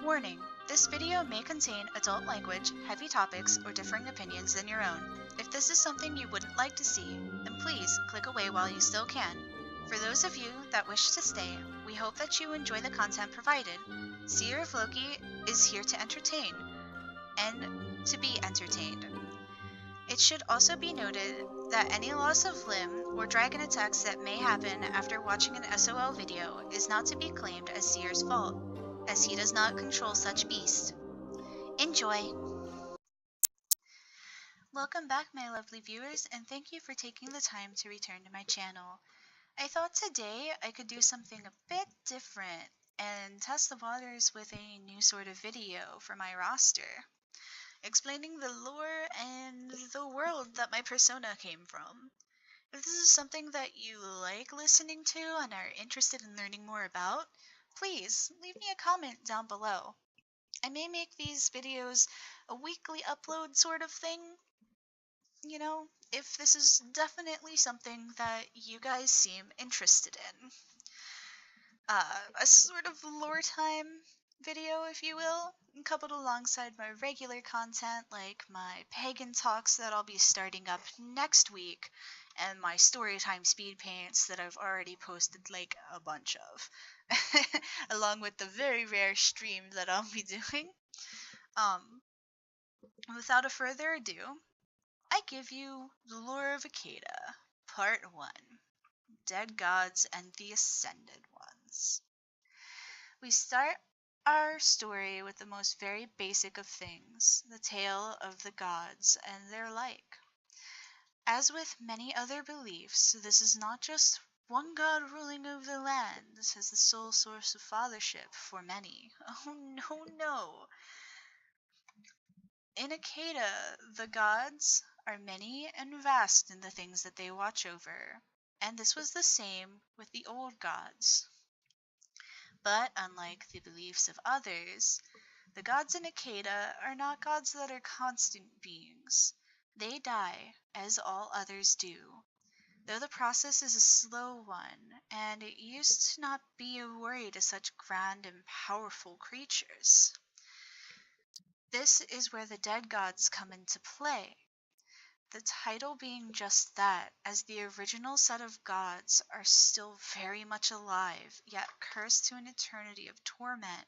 Warning: this video may contain adult language, heavy topics, or differing opinions than your own. If this is something you wouldn't like to see, then please click away while you still can. For those of you that wish to stay, we hope that you enjoy the content provided. Seer of Loki is here to entertain, and to be entertained. It should also be noted that any loss of limb or dragon attacks that may happen after watching an SOL video is not to be claimed as Seer's fault, as he does not control such beasts. Enjoy! Welcome back, my lovely viewers, and thank you for taking the time to return to my channel. I thought today I could do something a bit different and test the waters with a new sort of video for my roster, explaining the lore and the world that my persona came from. If this is something that you like listening to and are interested in learning more about, please leave me a comment down below. I may make these videos a weekly upload sort of thing, you know, if this is definitely something that you guys seem interested in. A sort of lore time video, if you will, coupled alongside my regular content like my pagan talks that I'll be starting up next week, and my storytime speed paints that I've already posted like a bunch of, along with the very rare stream that I'll be doing. Without a further ado, I give you The Lore of Acada, Part 1, Dead Gods and the Ascended Ones. We start our story with the most very basic of things, the tale of the gods and their like. As with many other beliefs, this is not just one god ruling over the land as the sole source of fathership for many. Oh no. In Acada, the gods are many and vast in the things that they watch over, and this was the same with the old gods. But unlike the beliefs of others, the gods in Acada are not gods that are constant beings. They die, as all others do, though the process is a slow one, and it used to not be a worry to such grand and powerful creatures. This is where the dead gods come into play, the title being just that, as the original set of gods are still very much alive, yet cursed to an eternity of torment,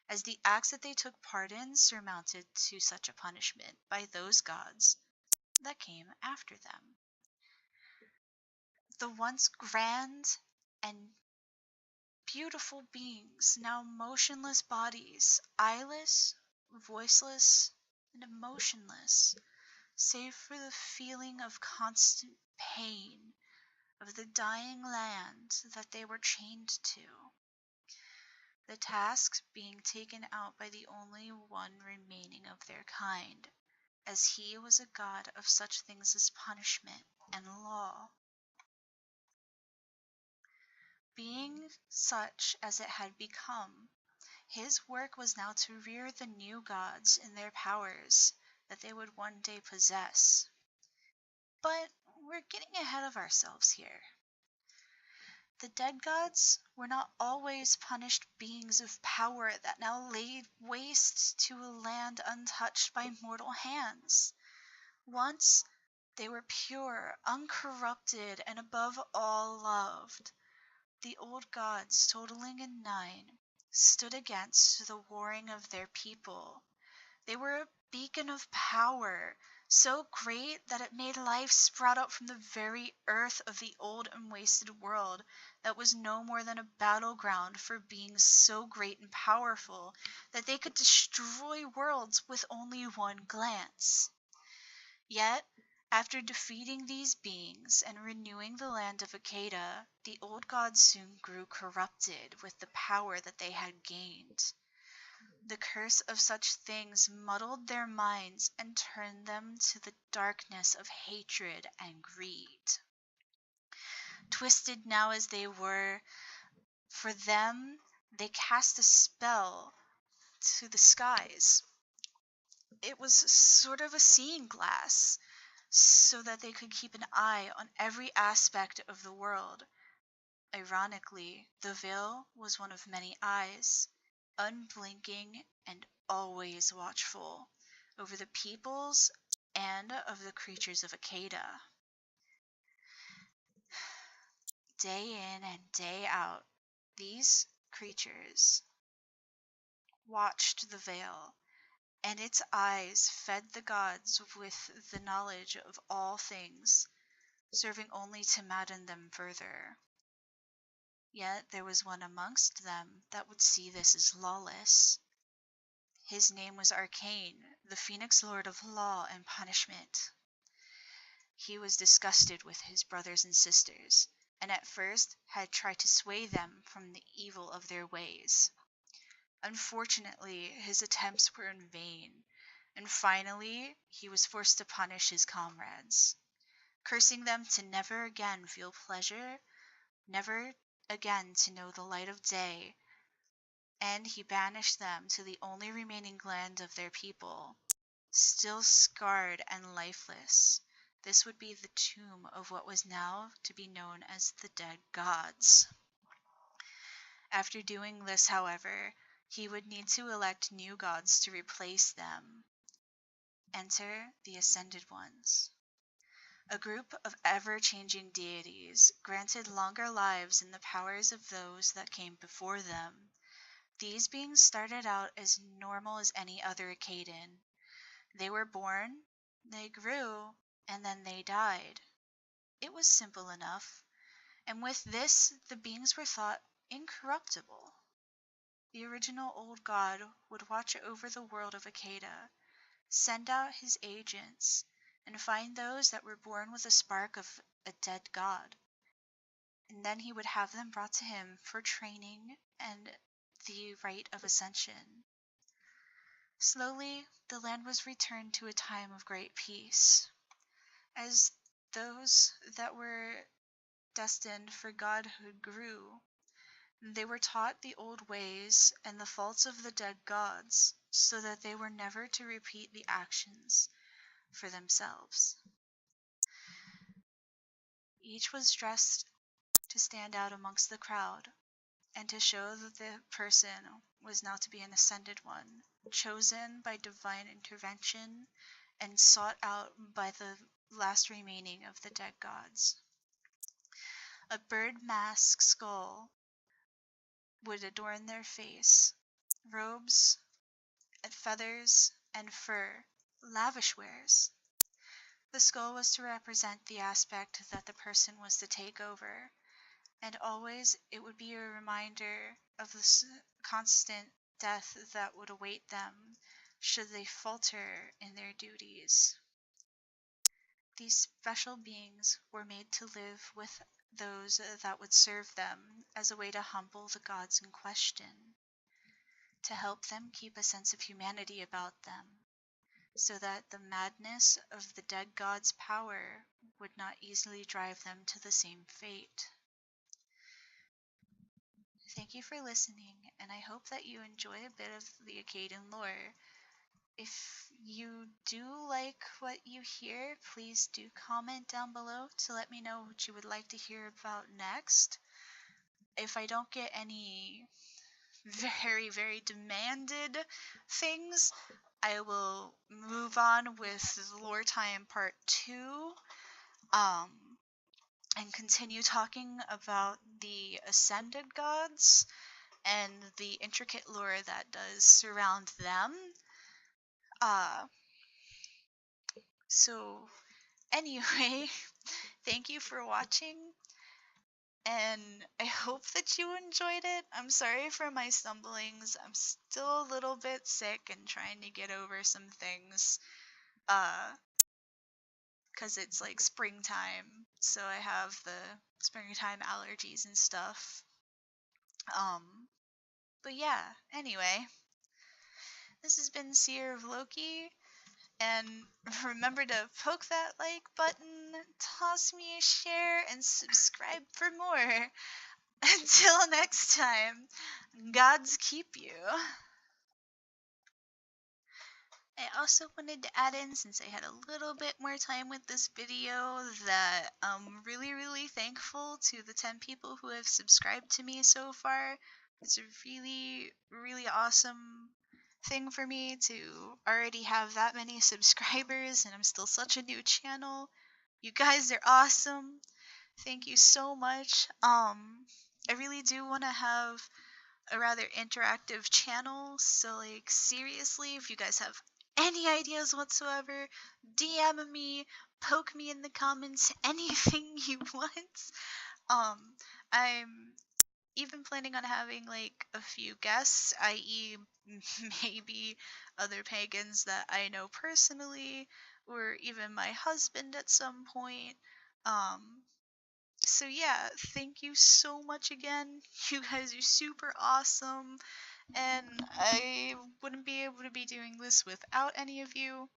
as the acts that they took part in surmounted to such a punishment by those gods that came after them. The once grand and beautiful beings, now motionless bodies, eyeless, voiceless, and emotionless, save for the feeling of constant pain of the dying land that they were chained to. The task being taken out by the only one remaining of their kind, as he was a god of such things as punishment and law. Being such as it had become, his work was now to rear the new gods in their powers that they would one day possess. But we're getting ahead of ourselves here. The dead gods were not always punished beings of power that now laid waste to a land untouched by mortal hands. Once they were pure, uncorrupted, and above all loved. The old gods, totaling in 9, stood against the warring of their people. They were a beacon of power, so great that it made life sprout up from the very earth of the old and wasted world that was no more than a battleground for beings so great and powerful that they could destroy worlds with only one glance. Yet, after defeating these beings and renewing the land of Acada, the old gods soon grew corrupted with the power that they had gained. The curse of such things muddled their minds and turned them to the darkness of hatred and greed. Twisted now as they were, for them, they cast a spell to the skies. It was sort of a seeing glass, so that they could keep an eye on every aspect of the world. Ironically, the veil was one of many eyes, unblinking and always watchful over the peoples and of the creatures of Acada. Day in and day out, these creatures watched the veil, and its eyes fed the gods with the knowledge of all things, serving only to madden them further. Yet there was one amongst them that would see this as lawless. His name was Arcane, the Phoenix Lord of Law and Punishment. He was disgusted with his brothers and sisters, and at first had tried to sway them from the evil of their ways. Unfortunately, his attempts were in vain, and finally he was forced to punish his comrades, cursing them to never again feel pleasure, never again to know the light of day, and he banished them to the only remaining land of their people, still scarred and lifeless. This would be the tomb of what was now to be known as the dead gods. After doing this, however, he would need to elect new gods to replace them. Enter the Ascended Ones, a group of ever-changing deities, granted longer lives and the powers of those that came before them. These beings started out as normal as any other Acadian. They were born, they grew, and then they died. It was simple enough, and with this the beings were thought incorruptible. The original old god would watch over the world of Acada, send out his agents, and find those that were born with a spark of a dead god. And then he would have them brought to him for training and the rite of ascension. Slowly, the land was returned to a time of great peace, as those that were destined for godhood grew. They were taught the old ways and the faults of the dead gods, so that they were never to repeat the actions for themselves. Each was dressed to stand out amongst the crowd, and to show that the person was now to be an ascended one, chosen by divine intervention and sought out by the last remaining of the dead gods. A bird mask skull would adorn their face, robes and feathers and fur, lavish wares. The skull was to represent the aspect that the person was to take over, and always it would be a reminder of the constant death that would await them should they falter in their duties. These special beings were made to live with those that would serve them as a way to humble the gods in question, to help them keep a sense of humanity about them, so that the madness of the dead god's power would not easily drive them to the same fate. Thank you for listening, and I hope that you enjoy a bit of the Acadian lore. If you do like what you hear, please do comment down below to let me know what you would like to hear about next. If I don't get any very, very demanded things, I will move on with Lore Time Part 2, and continue talking about the Ascended Gods and the intricate lore that does surround them. So anyway, thank you for watching, and I hope that you enjoyed it. I'm sorry for my stumblings. I'm still a little bit sick and trying to get over some things, because it's like springtime, so I have the springtime allergies and stuff. But yeah, anyway, this has been Seer of Loki, and remember to poke that like button, toss me a share, and subscribe for more. Until next time, gods keep you. I also wanted to add in, since I had a little bit more time with this video, that I'm really, really thankful to the 10 people who have subscribed to me so far. It's a really, really awesome thing for me to already have that many subscribers, and I'm still such a new channel. You guys are awesome. Thank you so much. I really do want to have a rather interactive channel, so like seriously, if you guys have any ideas whatsoever, DM me, poke me in the comments, anything you want. I'm even planning on having like a few guests, i.e., maybe other pagans that I know personally, or even my husband at some point. Um, so yeah, thank you so much again. You guys are super awesome, and I wouldn't be able to be doing this without any of you.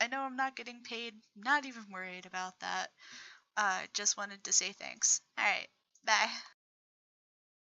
I know I'm not getting paid, not even worried about that. Just wanted to say thanks. Alright, bye.